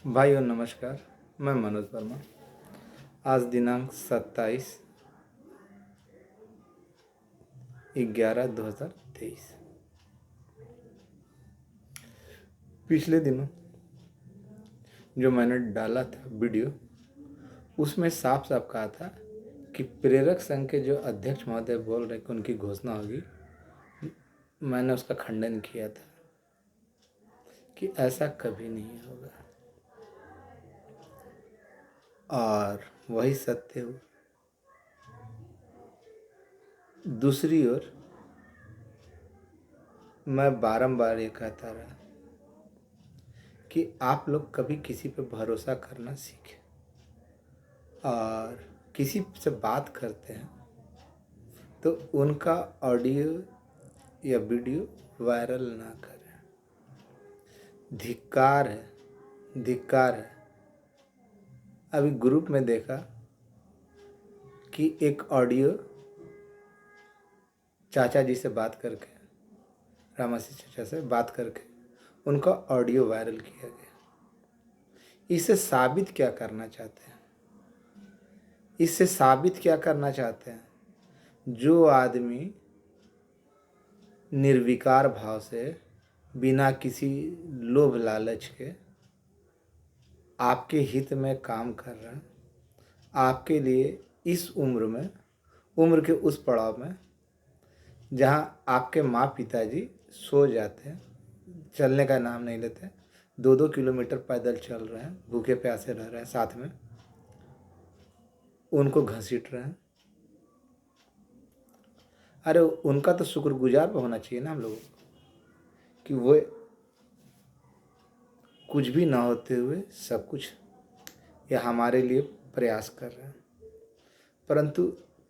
भाइयों नमस्कार। मैं मनोज वर्मा। आज दिनांक 27/11/2023। पिछले दिनों जो मैंने डाला था वीडियो, उसमें साफ साफ कहा था कि प्रेरक संघ के जो अध्यक्ष महोदय बोल रहे कि उनकी घोषणा होगी। मैंने उसका खंडन किया था कि ऐसा कभी नहीं होगा, और वही सत्य हुआ। दूसरी ओर मैं बारंबार ये कहता रहा कि आप लोग कभी किसी पे भरोसा करना सीखें, और किसी से बात करते हैं तो उनका ऑडियो या वीडियो वायरल ना करें। धिक्कार है, धिक्कार है। अभी ग्रुप में देखा कि एक ऑडियो चाचा जी से बात करके, रामासी चाचा से बात करके उनका ऑडियो वायरल किया गया। इससे साबित क्या करना चाहते हैं? इससे साबित क्या करना चाहते हैं? जो आदमी निर्विकार भाव से, बिना किसी लोभ लालच के आपके हित में काम कर रहा है, आपके लिए इस उम्र में, उम्र के उस पड़ाव में जहां आपके माँ पिताजी सो जाते हैं, चलने का नाम नहीं लेते, 2-2 किलोमीटर पैदल चल रहे हैं, भूखे प्यासे रह रहे हैं, साथ में उनको घसीट रहे हैं। अरे उनका तो शुक्रगुजार होना चाहिए ना हम लोगों को, कि वो कुछ भी ना होते हुए सब कुछ ये हमारे लिए प्रयास कर रहे हैं। परंतु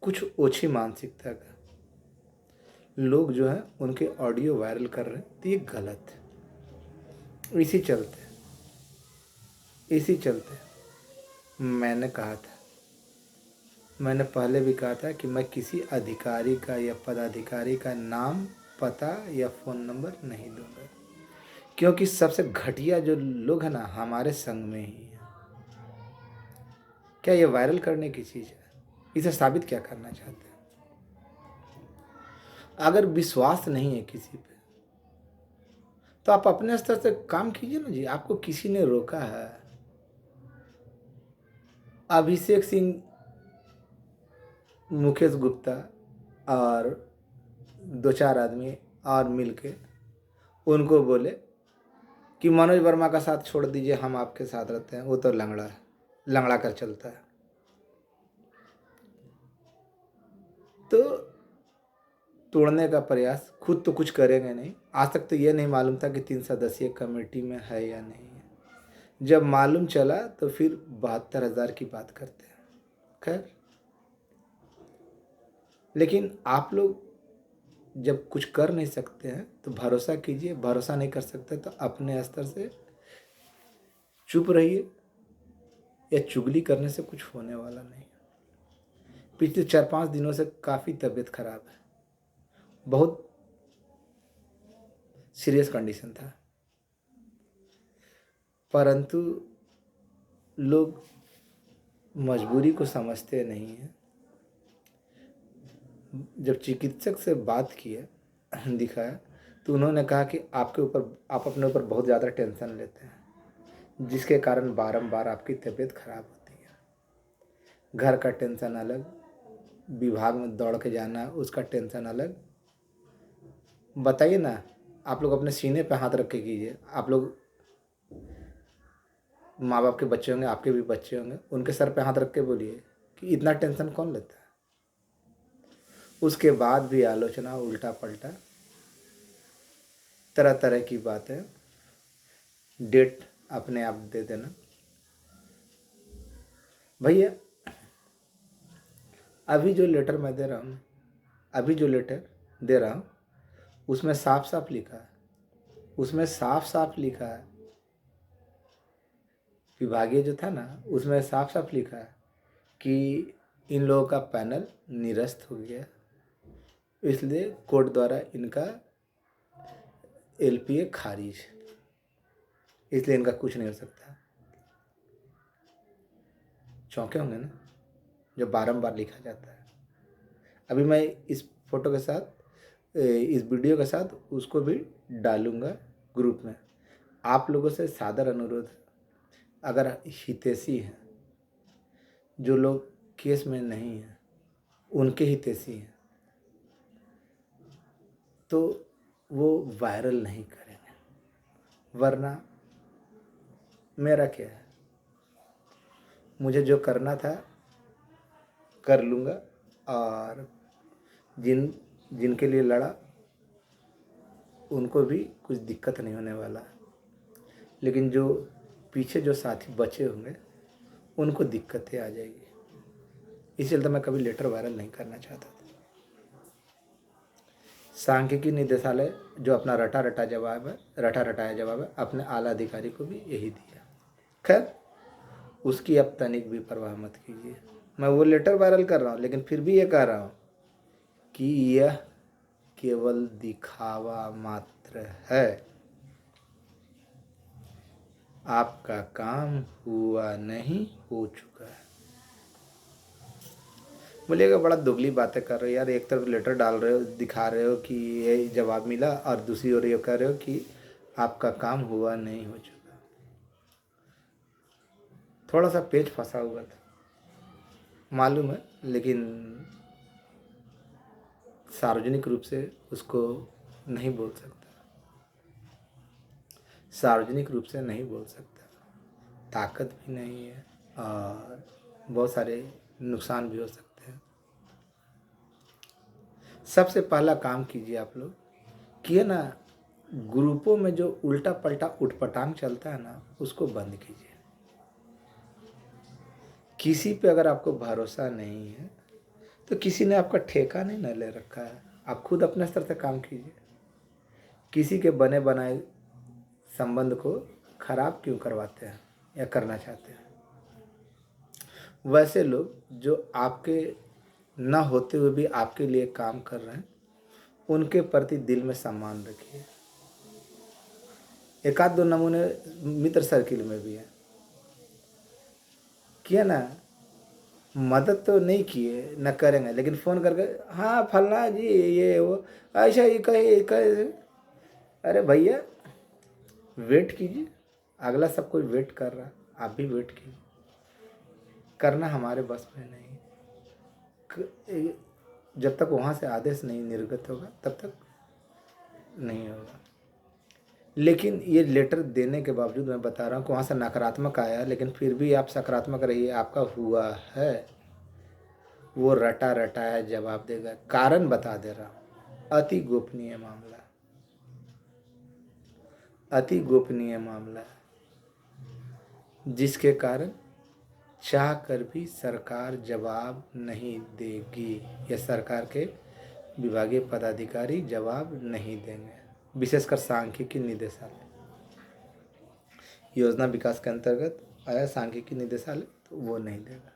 कुछ ओछी मानसिकता का लोग जो है उनके ऑडियो वायरल कर रहे हैं, तो ये गलत है। इसी चलते मैंने कहा था, मैंने पहले भी कहा था कि मैं किसी अधिकारी का या पदाधिकारी का नाम, पता या फ़ोन नंबर नहीं दूंगा, क्योंकि सबसे घटिया जो लोग हैं ना हमारे संग में ही है। क्या ये वायरल करने की चीज़ है? इसे साबित क्या करना चाहते हैं? अगर विश्वास नहीं है किसी पे, तो आप अपने स्तर से काम कीजिए ना जी। आपको किसी ने रोका है? अभिषेक सिंह, मुकेश गुप्ता और 2-4 आदमी और मिलके उनको बोले कि मनोज वर्मा का साथ छोड़ दीजिए, हम आपके साथ रहते हैं, वो तो लंगड़ा है, लंगड़ा कर चलता है। तो तोड़ने का प्रयास, खुद तो कुछ करेंगे नहीं। आज तक तो ये नहीं मालूम था कि 3 सदस्यीय कमेटी में है या नहीं है। जब मालूम चला तो फिर 72,000 की बात करते हैं। खैर, लेकिन आप लोग जब कुछ कर नहीं सकते हैं तो भरोसा कीजिए। भरोसा नहीं कर सकते तो अपने स्तर से चुप रहिए, या चुगली करने से कुछ होने वाला नहीं। पिछले 4-5 दिनों से काफ़ी तबीयत खराब है, बहुत सीरियस कंडीशन था, परंतु लोग मजबूरी को समझते नहीं हैं। जब चिकित्सक से बात किया, दिखाया, तो उन्होंने कहा कि आप अपने ऊपर बहुत ज़्यादा टेंशन लेते हैं, जिसके कारण बारंबार आपकी तबीयत खराब होती है। घर का टेंशन अलग, विभाग में दौड़ के जाना उसका टेंशन अलग। बताइए ना, आप लोग अपने सीने पे हाथ रख के कीजिए। आप लोग माँ बाप के बच्चे होंगे, आपके भी बच्चे होंगे, उनके सर पे हाथ रख के बोलिए कि इतना टेंशन कौन लेता है। उसके बाद भी आलोचना, उल्टा पलटा तरह तरह की बातें, डेट अपने आप दे देना। भैया, अभी जो लेटर मैं दे रहा हूँ, उसमें साफ साफ लिखा है, विभागीय जो था ना, उसमें साफ साफ लिखा है कि इन लोगों का पैनल निरस्त हो गया, इसलिए कोर्ट द्वारा इनका LPA खारिज, इसलिए इनका कुछ नहीं हो सकता। चौंके होंगे ना, जो बारंबार लिखा जाता है। अभी मैं इस फोटो के साथ इस वीडियो के साथ उसको भी डालूंगा ग्रुप में। आप लोगों से सादर अनुरोध है, अगर हितैषी हैं, जो लोग केस में नहीं हैं, उनके हितैषी हैं, तो वो वायरल नहीं करेंगे, वरना मेरा क्या है, मुझे जो करना था कर लूँगा, और जिनके लिए लड़ा उनको भी कुछ दिक्कत नहीं होने वाला। लेकिन जो पीछे जो साथी बचे होंगे उनको दिक्कतें आ जाएगी। इस चलते मैं कभी लेटर वायरल नहीं करना चाहता था। सांख्यिकी निदेशालय जो अपना रटा रटाया जवाब है, अपने आला अधिकारी को भी यही दिया। खैर, उसकी अब तनिक भी परवाह मत कीजिए। मैं वो लेटर वायरल कर रहा हूँ, लेकिन फिर भी ये कह रहा हूँ कि यह केवल दिखावा मात्र है। आपका काम हुआ नहीं, हो चुका है। बोलिएगा बड़ा दुगली बातें कर रहे हो यार, एक तरफ लेटर डाल रहे हो, दिखा रहे हो कि ये जवाब मिला, और दूसरी ओर ये कह रहे हो कि आपका काम हुआ नहीं, हो चुका। थोड़ा सा पेच फंसा हुआ था मालूम है, लेकिन सार्वजनिक रूप से उसको नहीं बोल सकता, सार्वजनिक रूप से नहीं बोल सकता। ताकत भी नहीं है और बहुत सारे नुकसान भी हो सकते हैं। सबसे पहला काम कीजिए आप लोग कि है ना, ग्रुपों में जो उल्टा पल्टा उठपटांग चलता है ना, उसको बंद कीजिए। किसी पे अगर आपको भरोसा नहीं है तो किसी ने आपका ठेका नहीं ना ले रखा है, आप खुद अपने स्तर से काम कीजिए। किसी के बने बनाए संबंध को खराब क्यों करवाते हैं या करना चाहते हैं? वैसे लोग जो आपके ना होते हुए भी आपके लिए काम कर रहे हैं, उनके प्रति दिल में सम्मान रखिए। एक आध दो नमूने मित्र सर्किल में भी है, किया ना, मदद तो नहीं किए, न करेंगे, लेकिन फ़ोन करके हाँ फलना जी ये वो ऐसा ही कहे। अरे भैया वेट कीजिए, अगला सब कोई वेट कर रहा, आप भी वेट कीजिए। करना हमारे बस में नहीं, जब तक वहाँ से आदेश नहीं निर्गत होगा तब तक नहीं होगा। लेकिन ये लेटर देने के बावजूद मैं बता रहा हूँ कि वहाँ से नकारात्मक आया, लेकिन फिर भी आप सकारात्मक रहिए, आपका हुआ है। वो रटा रटाया जवाब देगा। कारण बता दे रहा हूँ, अति गोपनीय मामला, अति गोपनीय मामला है, जिसके कारण चाह कर भी सरकार जवाब नहीं देगी, या सरकार के विभागीय पदाधिकारी जवाब नहीं देंगे। विशेषकर सांख्यिकी निदेशालय योजना विकास के अंतर्गत आया, सांख्यिकी निदेशालय, तो वो नहीं देगा।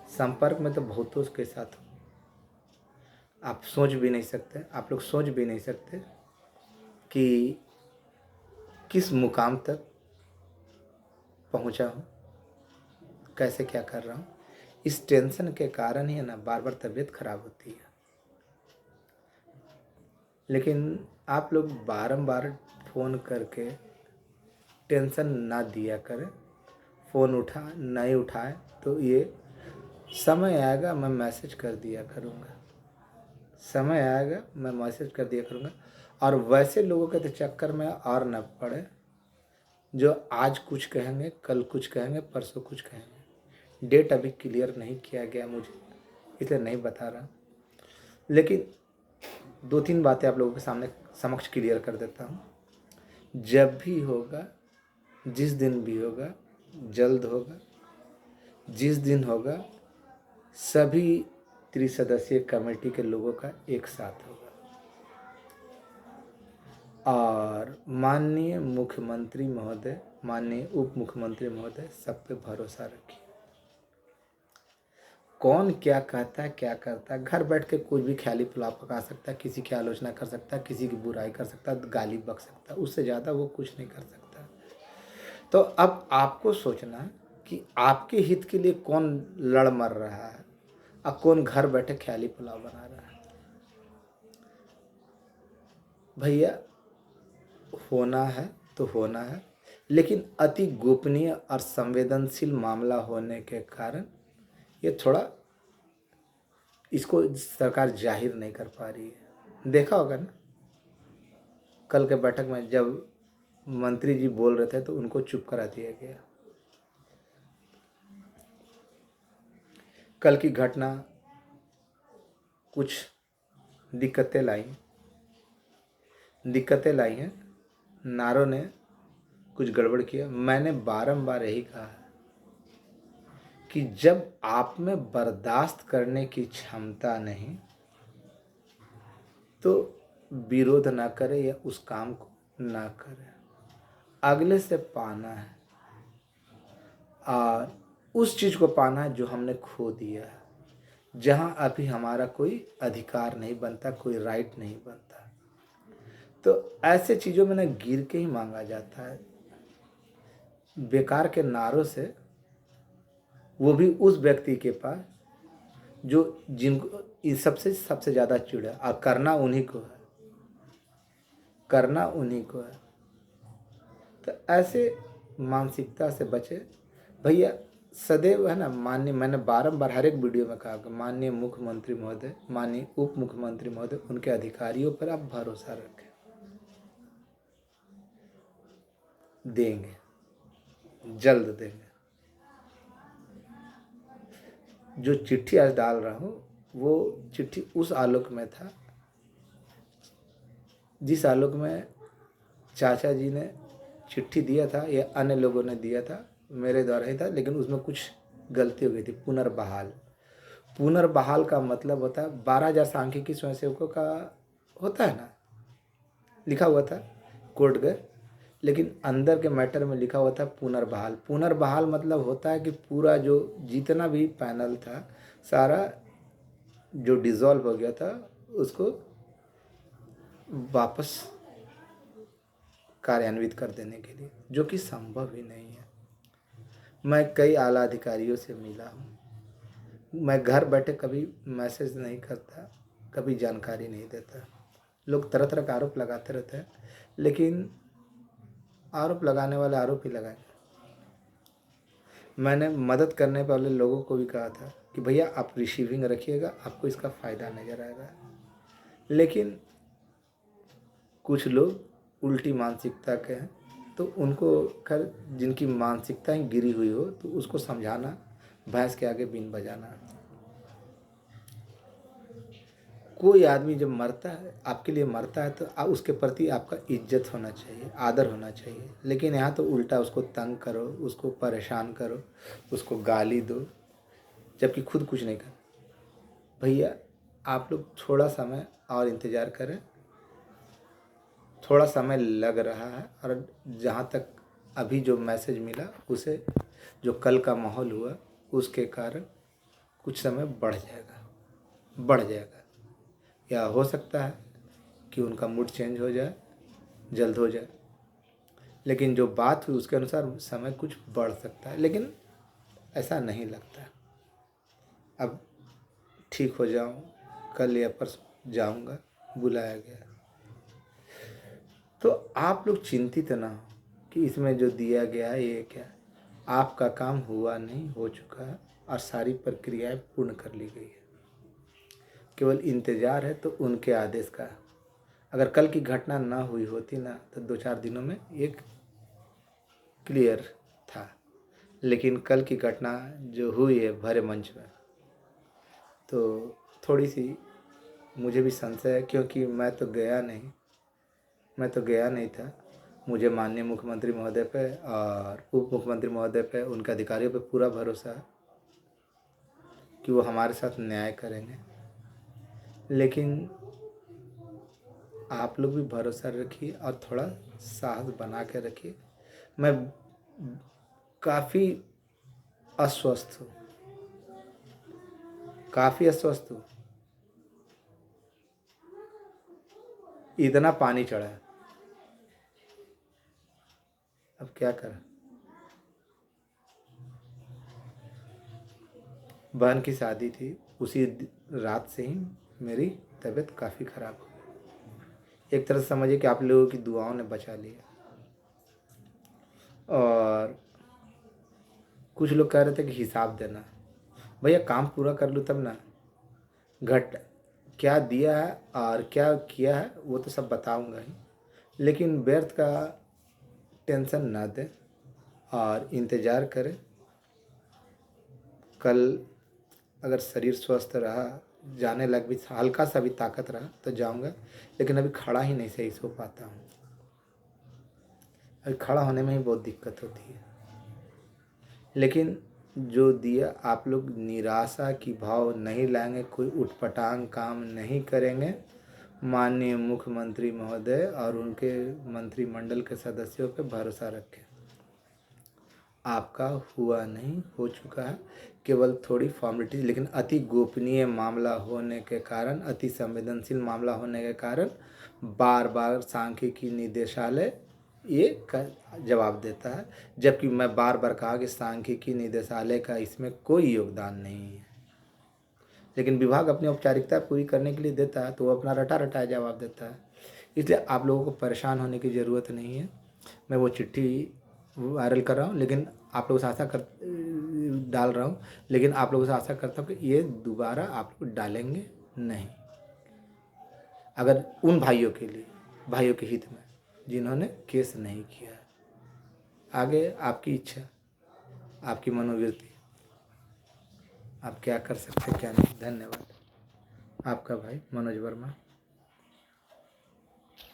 संपर्क में तो बहुतों के साथ हो, आप सोच भी नहीं सकते, आप लोग सोच भी नहीं सकते कि किस मुकाम तक पहुंचा हूँ, कैसे क्या कर रहा हूँ। इस टेंशन के कारण ही ना बार बार तबीयत खराब होती है। लेकिन आप लोग बारंबार फ़ोन करके टेंशन ना दिया करें। फ़ोन नहीं उठाए तो ये समय आएगा मैं मैसेज कर दिया करूँगा, समय आएगा मैं मैसेज कर दिया करूँगा। और वैसे लोगों के तो चक्कर में और न पड़े जो आज कुछ कहेंगे, कल कुछ कहेंगे, परसों कुछ कहेंगे। डेट अभी क्लियर नहीं किया गया मुझे, इसलिए नहीं बता रहा। लेकिन दो तीन बातें आप लोगों के सामने समक्ष क्लियर कर देता हूँ। जब भी होगा, जिस दिन भी होगा, जल्द होगा, जिस दिन होगा, सभी त्रिसदस्यीय कमेटी के लोगों का एक साथ होगा। और माननीय मुख्यमंत्री महोदय, माननीय उप मुख्यमंत्री महोदय, सब पे भरोसा रखिए। कौन क्या कहता है, क्या करता है, घर बैठ के कोई भी ख्याली पुलाव पका सकता है, किसी की आलोचना कर सकता है, किसी की बुराई कर सकता है, गाली बक सकता है, उससे ज़्यादा वो कुछ नहीं कर सकता। तो अब आपको सोचना कि आपके हित के लिए कौन लड़ मर रहा है और कौन घर बैठे ख्याली पुलाव बना रहा है। भैया होना है तो होना है, लेकिन अति गोपनीय और संवेदनशील मामला होने के कारण ये थोड़ा इसको सरकार जाहिर नहीं कर पा रही है। देखा होगा ना, कल के बैठक में जब मंत्री जी बोल रहे थे तो उनको चुप करा दिया गया। कल की घटना कुछ दिक्कतें लाई हैं। नारों ने कुछ गड़बड़ किया। मैंने बारंबार यही कहा है कि जब आप में बर्दाश्त करने की क्षमता नहीं तो विरोध ना करें या उस काम को ना करें। अगले से पाना है और उस चीज़ को पाना है जो हमने खो दिया है, जहाँ अभी हमारा कोई अधिकार नहीं बनता, कोई राइट नहीं बनता। तो ऐसे चीज़ों में ना गिर के ही मांगा जाता है, बेकार के नारों से, वो भी उस व्यक्ति के पास जो जिनको इस सबसे ज़्यादा चिढ़ है, और करना उन्हीं को है, करना उन्हीं को है। तो ऐसे मानसिकता से बचे भैया। सदैव है ना, माननीय, मैंने बारंबार हर एक वीडियो में कहा कि माननीय मुख्यमंत्री महोदय, माननीय उप मुख्यमंत्री महोदय, उनके अधिकारियों पर आप भरोसा रखें, देंगे, जल्द देंगे। जो चिट्ठी आज डाल रहा हूँ वो चिट्ठी उस आलोक में था जिस आलोक में चाचा जी ने चिट्ठी दिया था या अन्य लोगों ने दिया था, मेरे द्वारा ही था, लेकिन उसमें कुछ गलती हो गई थी। पुनर्बहाल का मतलब होता है 12,000 सांख्यिकी स्वयंसेवकों का होता है ना, लिखा हुआ था, कोर्ट गए, लेकिन अंदर के मैटर में लिखा हुआ था पुनर्बहाल मतलब होता है कि पूरा जो जितना भी पैनल था सारा जो डिसॉल्व हो गया था उसको वापस कार्यान्वित कर देने के लिए, जो कि संभव ही नहीं है। मैं कई आला अधिकारियों से मिला हूँ, मैं घर बैठे कभी मैसेज नहीं करता, कभी जानकारी नहीं देता। लोग तरह तरह का आरोप लगाते रहते हैं, लेकिन आरोप लगाने वाले आरोप ही लगाएंगे। मैंने मदद करने वाले लोगों को भी कहा था कि भैया आप रिसीविंग रखिएगा, आपको इसका फ़ायदा नज़र आएगा। लेकिन कुछ लोग उल्टी मानसिकता के हैं, तो उनको खैर जिनकी मानसिकताएं गिरी हुई हो तो उसको समझाना, भैंस के आगे बीन बजाना। कोई आदमी जब मरता है, आपके लिए मरता है, तो उसके प्रति आपका इज्जत होना चाहिए, आदर होना चाहिए। लेकिन यहाँ तो उल्टा उसको तंग करो, उसको परेशान करो, उसको गाली दो, जबकि खुद कुछ नहीं कर। भैया आप लोग थोड़ा समय और इंतज़ार करें, थोड़ा समय लग रहा है। और जहाँ तक अभी जो मैसेज मिला उसे, जो कल का माहौल हुआ उसके कारण कुछ समय बढ़ जाएगा, या हो सकता है कि उनका मूड चेंज हो जाए, जल्द हो जाए। लेकिन जो बात हुई उसके अनुसार समय कुछ बढ़ सकता है, लेकिन ऐसा नहीं लगता। अब ठीक हो जाऊँ, कल या परसों जाऊँगा, बुलाया गया। तो आप लोग चिंतित ना हो कि इसमें जो दिया गया है ये क्या। आपका काम हुआ नहीं, हो चुका है और सारी प्रक्रियाएं पूर्ण कर ली गई है। केवल इंतज़ार है तो उनके आदेश का। अगर कल की घटना ना हुई होती ना, तो 2-4 दिनों में एक क्लियर था। लेकिन कल की घटना जो हुई है भरे मंच में, तो थोड़ी सी मुझे भी संशय है, क्योंकि मैं तो गया नहीं था। मुझे माननीय मुख्यमंत्री महोदय पे और उप मुख्यमंत्री महोदय पे, उनके अधिकारियों पे पूरा भरोसा है कि वो हमारे साथ न्याय करेंगे। लेकिन आप लोग भी भरोसा रखिए और थोड़ा साहस बना के रखिए। मैं काफ़ी अस्वस्थ हूँ, इतना पानी चढ़ा है, अब क्या करें। बहन की शादी थी, उसी रात से ही मेरी तबीयत काफ़ी ख़राब हो गई। एक तरह से समझिए कि आप लोगों की दुआओं ने बचा लिया। और कुछ लोग कह रहे थे कि हिसाब देना। भैया काम पूरा कर लूँ तब ना। घट क्या दिया है और क्या किया है वो तो सब बताऊंगा ही, लेकिन व्यर्थ का टेंशन ना दें और इंतज़ार करें। कल अगर शरीर स्वस्थ रहा, जाने लग भी हल्का सा भी ताकत रहा तो जाऊंगा, लेकिन अभी खड़ा ही नहीं सही सो पाता हूँ। अभी खड़ा होने में ही बहुत दिक्कत होती है। लेकिन जो दिया आप लोग निराशा की भाव नहीं लाएंगे, कोई उटपटांग काम नहीं करेंगे। माननीय मुख्यमंत्री महोदय और उनके मंत्रिमंडल के सदस्यों पर भरोसा रखें। आपका हुआ नहीं, हो चुका है, केवल थोड़ी फॉर्मेलिटी, लेकिन अति गोपनीय मामला होने के कारण, अति संवेदनशील मामला होने के कारण बार बार सांख्यिकी निदेशालय ये जवाब देता है। जबकि मैं बार बार कहा कि सांख्यिकी निदेशालय का इसमें कोई योगदान नहीं है, लेकिन विभाग अपनी औपचारिकता पूरी करने के लिए देता है तो वो अपना रटा रटाया जवाब देता है। इसलिए आप लोगों को परेशान होने की ज़रूरत नहीं है। मैं वो चिट्ठी वायरल कर रहा हूँ, लेकिन आप लोगों से आशा कर डाल रहा हूँ, लेकिन आप लोगों से आशा करता हूँ कि ये दोबारा आप लोग डालेंगे नहीं। अगर उन भाइयों के लिए, भाइयों के हित में जिन्होंने केस नहीं किया है। आगे आपकी इच्छा, आपकी मनोवृत्ति, आप क्या कर सकते हैं क्या नहीं। धन्यवाद। आपका भाई मनोज वर्मा।